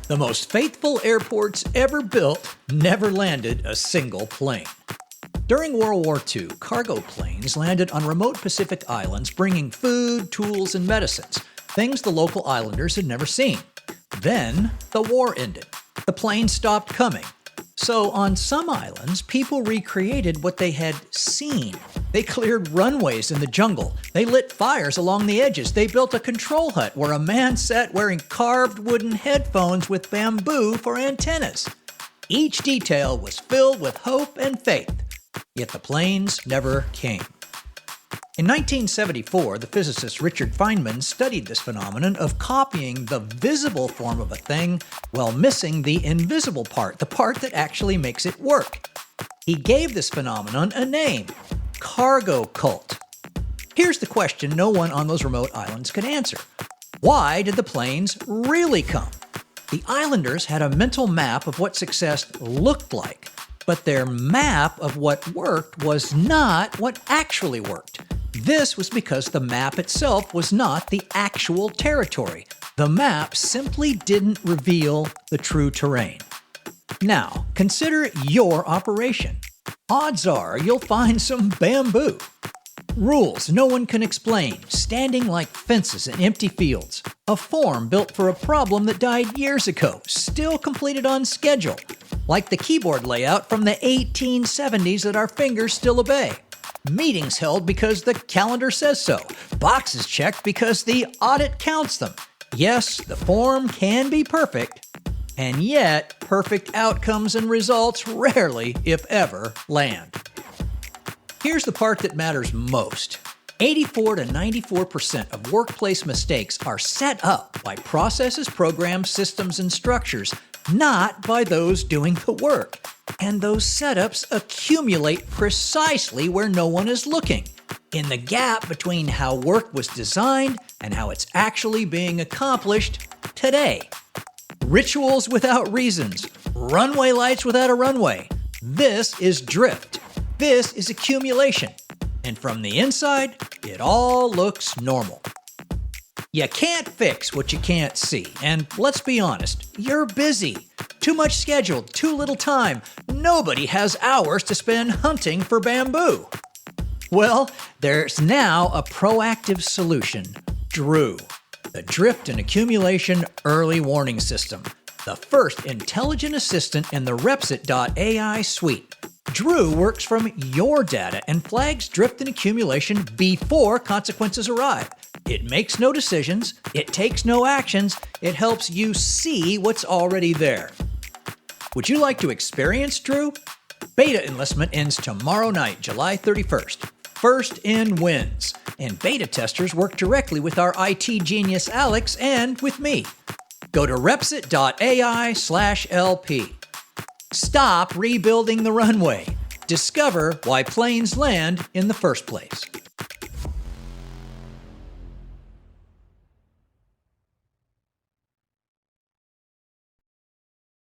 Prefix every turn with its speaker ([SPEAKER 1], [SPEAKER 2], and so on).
[SPEAKER 1] The most faithful airports ever built never landed a single plane. During World War II, cargo planes landed on remote Pacific islands bringing food, tools, and medicines, things the local islanders had never seen. Then, the war ended. The planes stopped coming. So on some islands, people recreated what they had seen. They cleared runways in the jungle. They lit fires along the edges. They built a control hut where a man sat wearing carved wooden headphones with bamboo for antennas. Each detail was filled with hope and faith, yet the planes never came. In 1974, the physicist Richard Feynman studied this phenomenon of copying the visible form of a thing while missing the invisible part, the part that actually makes it work. He gave this phenomenon a name: cargo cult. Here's the question no one on those remote islands could answer. Why did the planes really come? The islanders had a mental map of what success looked like, but their map of what worked was not what actually worked. This was because the map itself was not the actual territory. The map simply didn't reveal the true terrain. Now, consider your operation. Odds are you'll find some bamboo. Rules no one can explain, standing like fences in empty fields. A form built for a problem that died years ago, still completed on schedule. Like the keyboard layout from the 1870s that our fingers still obey. Meetings held because the calendar says so. Boxes checked because the audit counts them. Yes, the form can be perfect, and yet perfect outcomes and results rarely, if ever, land. Here's the part that matters most. 84 to 94% of workplace mistakes are set up by processes, programs, systems, and structures, not by those doing the work. And those setups accumulate precisely where no one is looking, in the gap between how work was designed and how it's actually being accomplished today. Rituals without reasons, runway lights without a runway. This is drift. This is accumulation. And from the inside, it all looks normal. You can't fix what you can't see. And let's be honest, you're busy. Too much scheduled, too little time. Nobody has hours to spend hunting for bamboo. Well, there's now a proactive solution. DREW, the Drift and Accumulation Early Warning System, the first intelligent assistant in the Repsit.ai suite. DREW works from your data and flags drift and accumulation before consequences arrive. It makes no decisions, it takes no actions, it helps you see what's already there. Would you like to experience DREW? Beta enlistment ends tomorrow night, July 31st. First in wins, and beta testers work directly with our IT genius Alex and with me. Go to repsit.ai/LP. Stop rebuilding the runway. Discover why planes land in the first place.